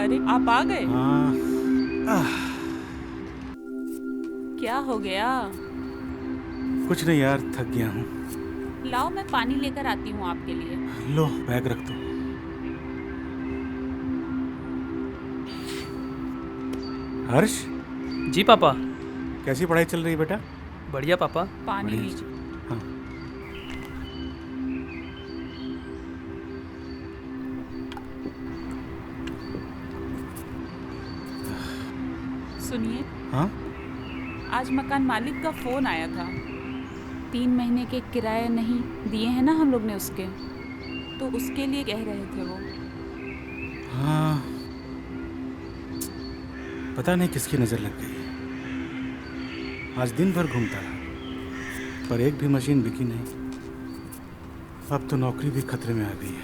अरे आप आ गए। हाँ। क्या हो गया? कुछ नहीं यार, थक गया हूँ। लाओ मैं पानी लेकर आती हूँ आपके लिए। लो बैग रख दो। हर्ष, जी पापा। कैसी पढ़ाई चल रही है बेटा? बढ़िया पापा। पानी बढ़िया। लीजिए। हाँ। सुनिए, हाँ। आज मकान मालिक का फोन आया था। 3 महीने के किराया नहीं दिए हैं ना हम लोग ने उसके, तो उसके लिए कह रहे थे वो। हाँ, पता नहीं किसकी नज़र लग गई। आज दिन भर घूमता रहा, पर एक भी मशीन बिकी नहीं। अब तो नौकरी भी खतरे में आ गई है।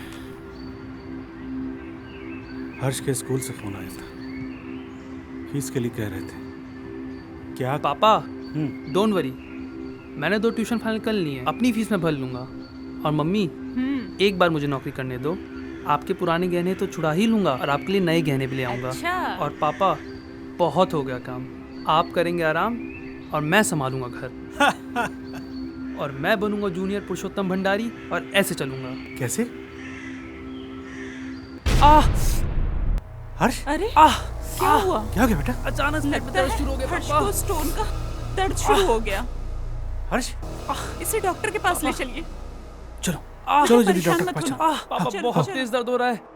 हर्ष के स्कूल से फोन आया था, फीस के लिए कह रहे थे। क्या? पापा डोंट वरी, मैंने 2 ट्यूशन फाइनल कर लिए हैं, अपनी फीस में भर लूंगा। और मम्मी, एक बार मुझे नौकरी करने दो, आपके पुराने गहने तो छुड़ा ही लूंगा और आपके लिए नए गहने भी ले आऊंगा। अच्छा। और पापा, बहुत हो गया काम, आप करेंगे आराम और मैं संभालूंगा घर। और मैं बनूंगा जूनियर पुरुषोत्तम भंडारी और ऐसे चलूंगा। कैसे? आह हर्ष, अरे आह क्या हुआ? क्या हो गया बेटा? अचानक से लगता दर्द है शुरू हो गया हर्ष पापा। को स्टोन का दर्द शुरू हो गया। हर्ष, इसे डॉक्टर के पास ले चलिए। चलो आह चलो जल्दी परेशान डॉक्टर के मत पास होना। चलो। आह पापा, चलो, बहुत चलो। तेज दर्द हो रहा है।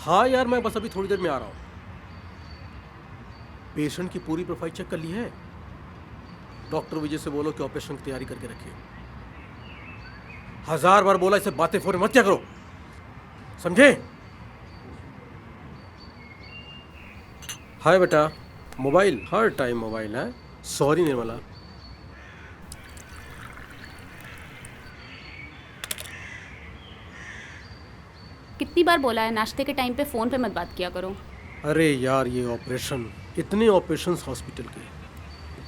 हाँ यार, मैं बस अभी थोड़ी देर में आ रहा हूँ। पेशेंट की पूरी प्रोफाइल चेक कर ली है। डॉक्टर विजय से बोलो कि ऑपरेशन की तैयारी करके रखिए। 1000 बार बोला इसे बातें फोन मत क्या करो, समझे? हाय बेटा, मोबाइल हर टाइम मोबाइल है। सॉरी निर्मला। कितनी बार बोला है नाश्ते के टाइम पे फ़ोन पे मत बात किया करो। अरे यार, ये ऑपरेशन, इतने ऑपरेशंस हॉस्पिटल के,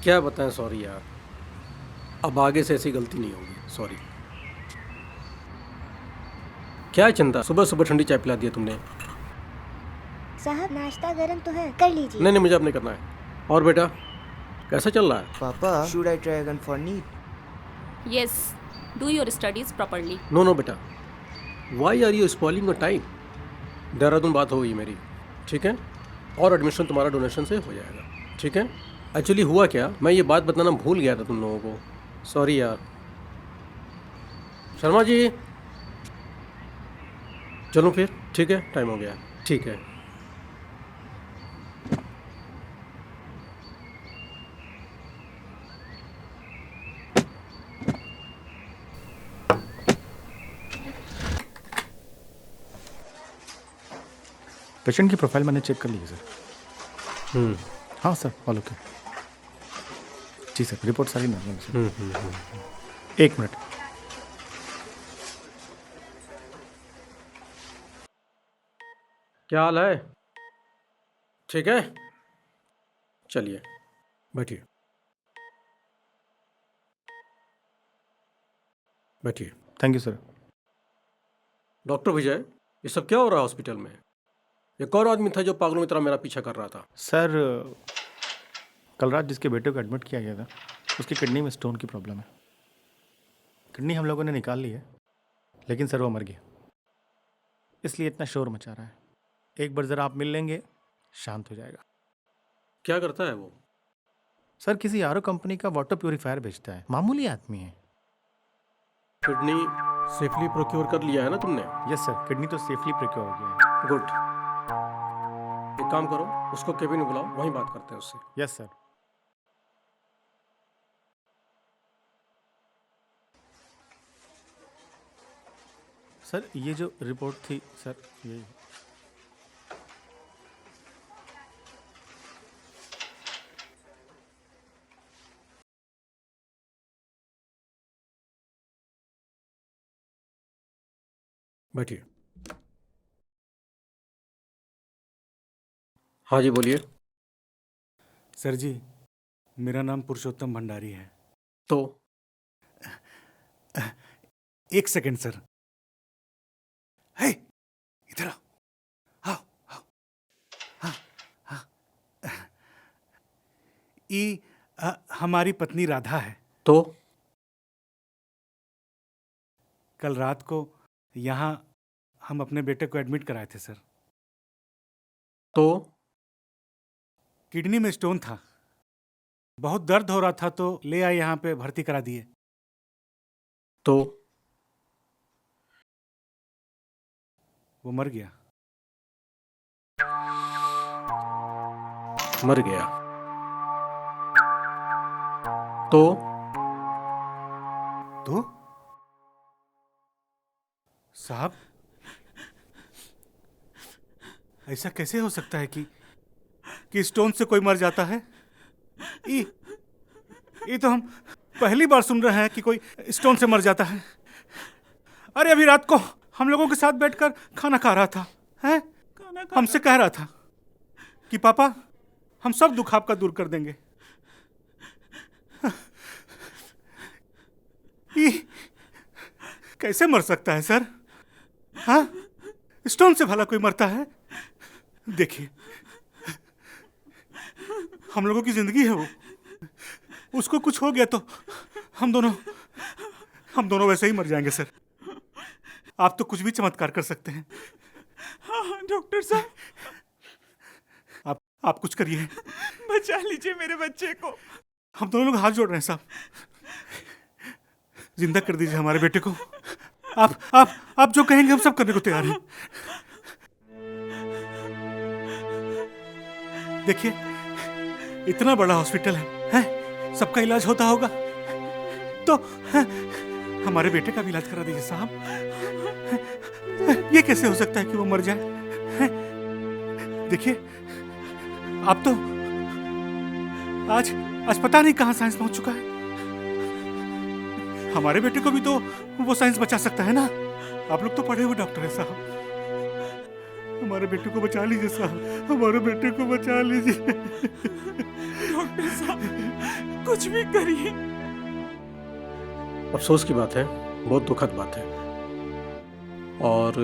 क्या बताएं। सॉरी यार, अब आगे से ऐसी गलती नहीं होगी। सॉरी। क्या चिंता, सुबह सुबह ठंडी चाय पिला दिया तुमने। साहब नाश्ता गरम तो है, कर लीजिए। नहीं नहीं, मुझे अब नहीं करना है। और बेटा, कैसा चल रहा है? Papa, should I try again for NEET? Yes, do your studies properly. No no बेटा, why are you spoiling your time? Dehradun बात होगी मेरी, ठीक है? और एडमिशन तुम्हारा डोनेशन से हो जाएगा, ठीक है? एक्चुअली हुआ क्या, मैं ये बात बताना भूल गया था तुम लोगों को। सॉरी यार। शर्मा जी, चलो फिर, ठीक है, टाइम हो गया, ठीक है। पेशेंट की प्रोफाइल मैंने चेक कर ली है सर। हाँ सर, ऑल ओके। जी सर, रिपोर्ट सारी नॉर्मल है सर। 1 मिनट। क्या हाल है? ठीक है, चलिए बैठिए बैठिए। Thank you sir. डॉक्टर विजय, ये सब क्या हो रहा है हॉस्पिटल में? एक और आदमी था जो पागलों की तरह मेरा पीछा कर रहा था। सर, कल रात जिसके बेटे को एडमिट किया गया था, उसकी किडनी में स्टोन की प्रॉब्लम है। किडनी हम लोगों ने निकाल ली है, लेकिन सर वो मर गया, इसलिए इतना शोर मचा रहा है। एक बार ज़रा आप मिल लेंगे, शांत हो जाएगा। क्या करता है वो? सर किसी आरओ कंपनी का वाटर प्योरीफायर बेचता है, मामूली आदमी है। किडनी सेफली प्रोक्योर कर लिया है ना तुमने? यस सर, किडनी तो सेफली प्रिक्योर हो गया है। गुड। एक काम करो, उसको केबिन में बुलाओ, वहीं बात करते हैं उससे। Yes sir. सर ये जो रिपोर्ट थी सर, ये बैठिए। हाँ जी, बोलिए। सर जी, मेरा नाम पुरुषोत्तम भंडारी है। तो एक सेकंड सर। हे, इधर आओ। आओ, आओ। हाँ, हाँ। हमारी पत्नी राधा है। तो कल रात को यहाँ हम अपने बेटे को एडमिट कराए थे सर। तो किडनी में स्टोन था, बहुत दर्द हो रहा था तो ले आए यहाँ पे भर्ती करा दिए। तो वो मर गया। मर गया। तो साहब, ऐसा कैसे हो सकता है कि स्टोन से कोई मर जाता है? ये तो हम पहली बार सुन रहे हैं कि कोई स्टोन से मर जाता है। अरे अभी रात को हम लोगों के साथ बैठकर खाना खा रहा था, हैं? हमसे कह रहा था कि पापा हम सब दुख आपका दूर कर देंगे। ये कैसे मर सकता है सर? हाँ, स्टोन से भला कोई मरता है? देखिए, हम लोगों की जिंदगी है वो, उसको कुछ हो गया तो हम दोनों वैसे ही मर जाएंगे सर। आप तो कुछ भी चमत्कार कर सकते हैं। हाँ डॉक्टर साहब, आप कुछ करिए, बचा लीजिए मेरे बच्चे को। हम दोनों लोग हाथ जोड़ रहे हैं साहब, जिंदा कर दीजिए हमारे बेटे को। आप जो कहेंगे हम सब करने को तैयार हैं। देखिए, इतना बड़ा हॉस्पिटल है, सबका इलाज होता होगा तो हमारे बेटे का भी इलाज करा दीजिए साहब। ये कैसे हो सकता है कि वो मर जाए? देखिए, आप तो आज पता नहीं कहां साइंस पहुंच चुका है। हमारे बेटे को भी तो वो साइंस बचा सकता है ना। आप लोग तो पढ़े हुए डॉक्टर हैं साहब, हमारे बेटे को बचा लीजिए साहब, हमारे बेटे को बचा लीजिए। डॉक्टर साहब, कुछ भी करिए। अफसोस की बात है, बहुत दुखद बात है, और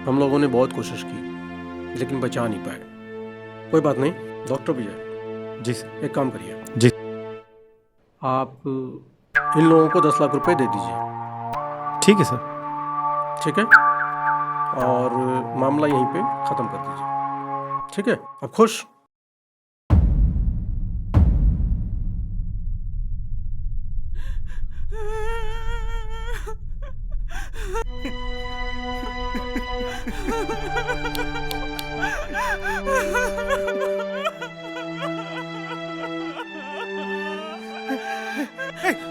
हम लोगों ने बहुत कोशिश की लेकिन बचा नहीं पाए। कोई बात नहीं, डॉक्टर विजय जी सर। एक काम करिए जी। आप इन लोगों को 10 लाख रुपए दे दीजिए। ठीक है सर। ठीक है, और मामला यहीं पे ख़त्म कर दीजिए। ठीक है, अब खुश?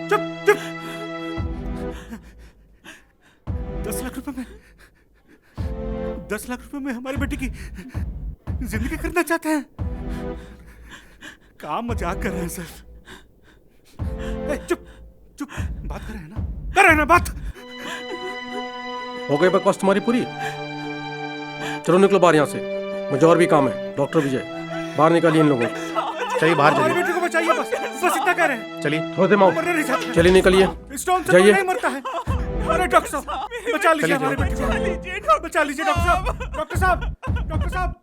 चुप चुप। 10 लाख रुपए में 10 लाख रुपए में हमारे बेटे की जिंदगी करना चाहते हैं? काम मजाक कर रहे हैं सर। चुप चुप, बात कर रहे हैं ना, कर रहे हैं ना बात। हो गई बकवास तुम्हारी पूरी? चलो निकलो बाहर यहाँ से, मुझे और भी काम है। डॉक्टर विजय, बाहर निकालिए इन लोगों को। चलिए बाहर चलिए। हमारे बेटे को बचाइए, बस इतना कह रहे हैं। चलिए थोड़ा देर मरना नहीं चाहते। चलिए निकलिए, स्टोन से जाइए। नहीं मरता है। अरे डॉक्टर साहब, बचा लीजिए हमारे बेटे को, बचा लीजिए डॉक्टर साहब, डॉक्टर साहब, डॉक्टर साहब।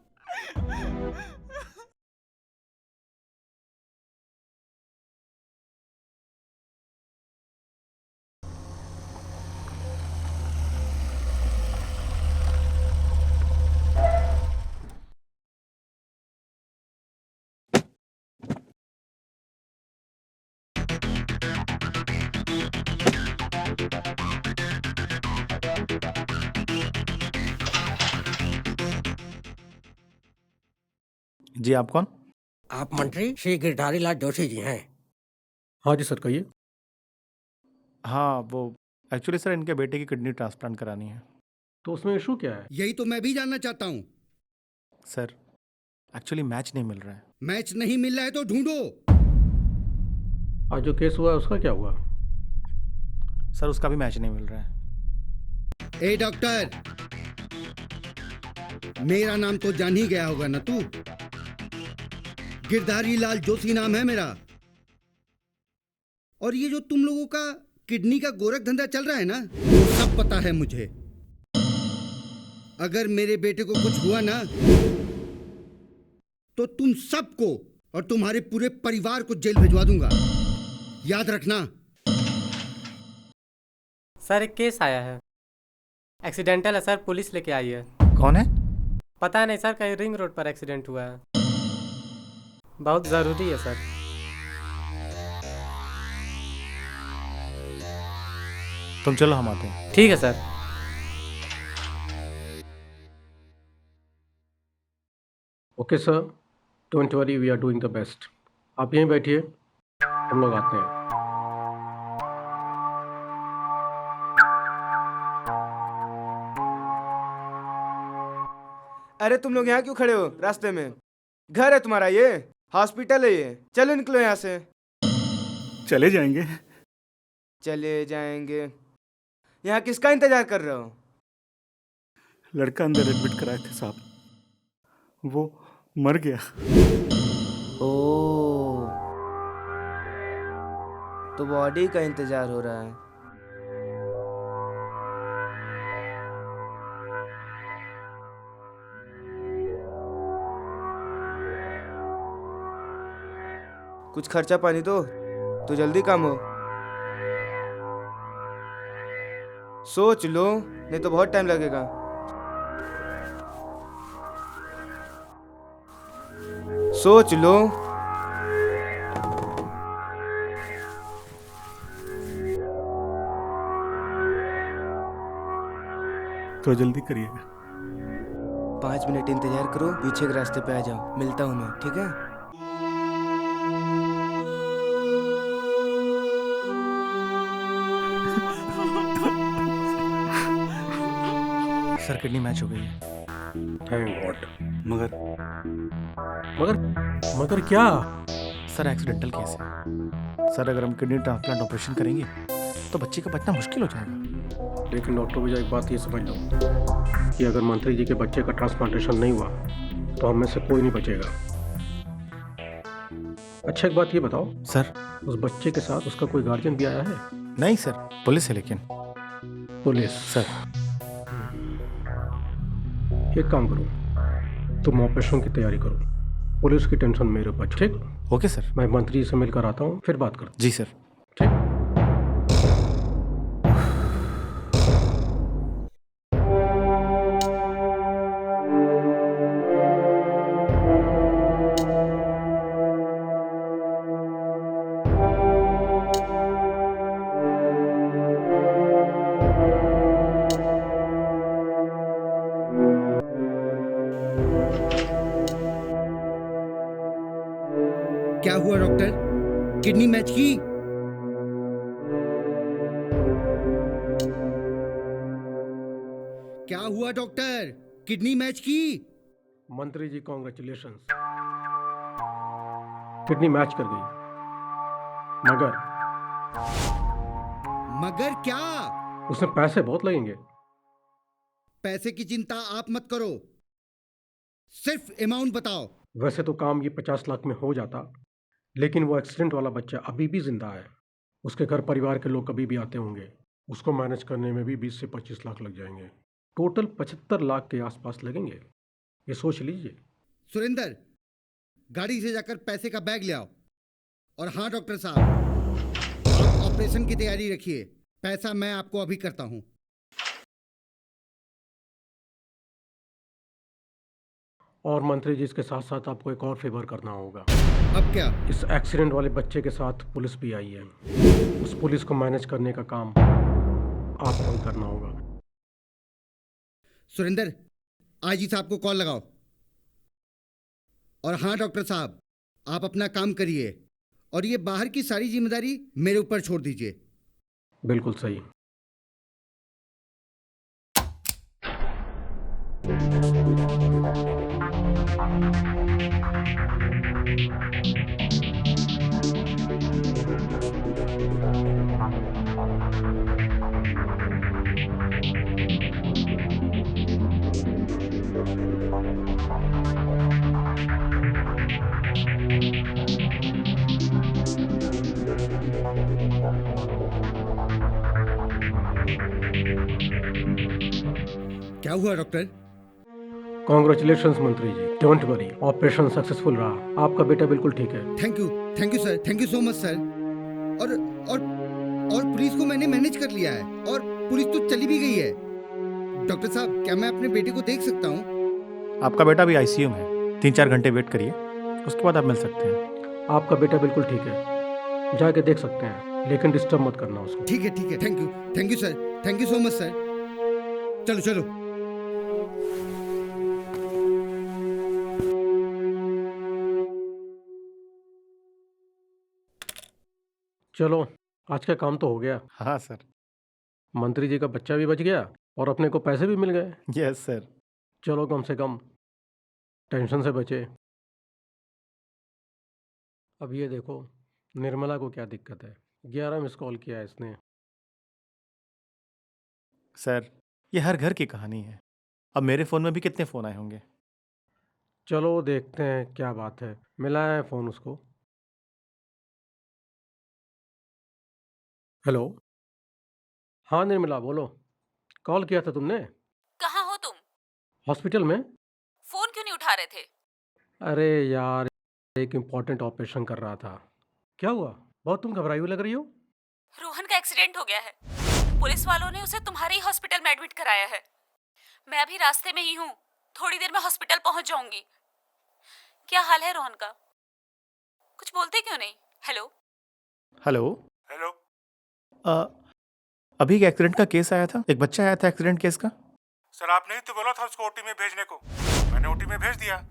जी, आप कौन? आप मंत्री श्री गिरधारी लाल जोशी जी हैं? हाँ जी सर, कहिए। हाँ, वो एक्चुअली सर इनके बेटे की किडनी ट्रांसप्लांट करानी है। तो उसमें इशू क्या है? यही तो मैं भी जानना चाहता हूँ। सर एक्चुअली मैच नहीं मिल रहा है। मैच नहीं मिल रहा है तो ढूंढो। आज जो केस हुआ है उसका क्या हुआ? सर उसका भी मैच नहीं मिल रहा है। ए डॉक्टर, मेरा नाम तो जान ही गया होगा ना तू। गिरधारी लाल जोशी नाम है मेरा। और ये जो तुम लोगों का किडनी का गोरख धंधा चल रहा है ना, वो सब पता है मुझे। अगर मेरे बेटे को कुछ हुआ ना, तो तुम सबको और तुम्हारे पूरे परिवार को जेल भिजवा दूंगा, याद रखना। सर एक केस आया है, एक्सीडेंटल है सर, पुलिस लेके आई है। कौन है? पता नहीं सर, कहीं रिंग रोड पर एक्सीडेंट हुआ है। बहुत ज़रूरी है सर। तुम चलो, हम आते हैं। ठीक है sir. Okay sir, don't worry, we are doing the best. आप यहीं बैठिए, हम लोग आते हैं। अरे तुम लोग यहाँ क्यों खड़े हो रास्ते में? घर है तुम्हारा, ये हॉस्पिटल है ये। चलो निकलो यहाँ से। चले जाएंगे। चले जाएंगे? यहाँ किसका इंतजार कर रहे हो? लड़का अंदर एडमिट कराए थे साहब, वो मर गया। ओ, तो बॉडी का इंतजार हो रहा है। कुछ खर्चा पानी दो तो जल्दी काम हो। सोच लो, नहीं तो बहुत टाइम लगेगा। सोच लो। तो जल्दी करिएगा। 5 मिनट इंतजार करो, पीछे के रास्ते पे आ जाओ, मिलता हूँ मैं, ठीक है? सर किडनी मैच हो गई है। Thank God. मगर मगर मगर क्या? सर एक्सीडेंटल केस है सर। अगर हम किडनी ट्रांसप्लांट ऑपरेशन करेंगे तो बच्चे का बचना मुश्किल हो जाएगा। लेकिन डॉक्टर भैया एक बात ये समझ लो कि अगर मंत्री जी के बच्चे का ट्रांसप्लांटेशन नहीं हुआ तो हम में से कोई नहीं बचेगा। अच्छा एक बात ये बताओ सर, उस बच्चे के साथ उसका कोई गार्जियन भी आया है? नहीं सर, पुलिस है। लेकिन पुलिस? सर एक काम करो, तुम ऑपरेशन की तैयारी करो, पुलिस की टेंशन मेरे ऊपर, ठीक? Okay sir. मैं मंत्री जी से मिलकर आता हूँ, फिर बात करते जी सर। हैं, ठीक? क्या हुआ डॉक्टर? किडनी मैच की? क्या हुआ डॉक्टर? किडनी मैच की? मंत्री जी कॉन्ग्रेचुलेशंस, किडनी मैच कर गई। मगर मगर क्या? उसमें पैसे बहुत लगेंगे। पैसे की चिंता आप मत करो, सिर्फ अमाउंट बताओ। वैसे तो काम ये 50 लाख में हो जाता, लेकिन वो एक्सीडेंट वाला बच्चा अभी भी जिंदा है। उसके घर परिवार के लोग कभी भी आते होंगे, उसको मैनेज करने में भी 20 से 25 लाख लग जाएंगे। टोटल 75 लाख के आसपास लगेंगे, ये सोच लीजिए। सुरेंद्र, गाड़ी से जाकर पैसे का बैग ले आओ। और हाँ डॉक्टर साहब, आप ऑपरेशन की तैयारी रखिए, पैसा मैं आपको अभी करता हूँ। और मंत्री जी इसके साथ साथ आपको एक और फेवर करना होगा। अब क्या? इस एक्सीडेंट वाले बच्चे के साथ पुलिस भी आई है, उस पुलिस को मैनेज करने का काम आपको ही करना होगा। सुरेंद्र, आईजी साहब को कॉल लगाओ। और हाँ डॉक्टर साहब, आप अपना काम करिए और ये बाहर की सारी जिम्मेदारी मेरे ऊपर छोड़ दीजिए। बिल्कुल सही। क्या हुआ डॉक्टर? कॉन्ग्रेचुलेशंस मंत्री जी, डोंट वरी, ऑपरेशन सक्सेसफुल रहा, आपका बेटा बिल्कुल ठीक है। Thank you sir, thank you so much sir. और और पुलिस को मैंने मैनेज कर लिया है और पुलिस तो चली भी गई है। डॉक्टर साहब, क्या मैं अपने बेटे को देख सकता हूँ? आपका बेटा भी आईसीयू में है, 3-4 घंटे वेट करिए, उसके बाद आप मिल सकते हैं। आपका बेटा बिल्कुल ठीक है, जाके देख सकते हैं, लेकिन डिस्टर्ब मत करना उसको। ठीक है, thank you sir, thank you so much sir. चलो चलो। चलो, आज का काम तो हो गया। हाँ सर। मंत्री जी का बच्चा भी बच गया और अपने को पैसे भी मिल गए। Yes sir. चलो, कम से कम टेंशन से बचे। अब ये देखो, निर्मला को क्या दिक्कत है, 11 मिस कॉल किया है इसने। सर, ये हर घर की कहानी है। अब मेरे फ़ोन में भी कितने फ़ोन आए होंगे। चलो देखते हैं क्या बात है, मिलाया है फ़ोन उसको। हेलो, हाँ निर्मला बोलो, कॉल किया था तुमने? कहाँ हो तुम? हॉस्पिटल में। फोन क्यों नहीं उठा रहे थे? अरे यार, एक इम्पोर्टेंट ऑपरेशन कर रहा था। क्या हुआ, बहुत तुम घबराई हुई लग रही हो। रोहन का एक्सीडेंट हो गया है। पुलिस वालों ने उसे तुम्हारे ही हॉस्पिटल में एडमिट कराया है। मैं अभी रास्ते में ही हूँ, थोड़ी देर में हॉस्पिटल पहुँच जाऊंगी। क्या हाल है रोहन का? कुछ बोलते क्यों नहीं? Hello hello. हेलो। अभी एक एक्सीडेंट का केस आया था, एक बच्चा आया था एक्सीडेंट केस का। सर, आपने ही तो बोला था उसको ओटी में भेजने को, मैंने ओटी में भेज दिया।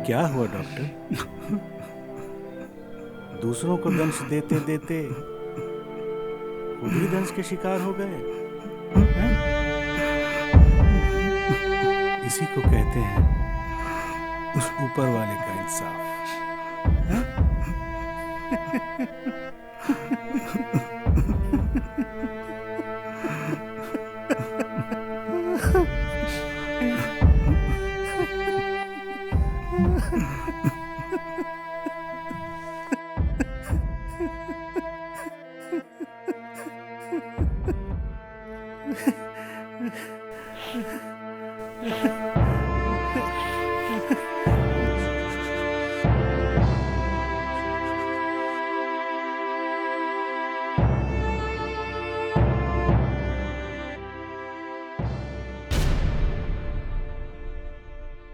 क्या हुआ डॉक्टर? दूसरों को दंश देते देते खुद ही दंश के शिकार हो गए हैं? इसी को कहते हैं उस ऊपर वाले का इंसाफ। हाँ?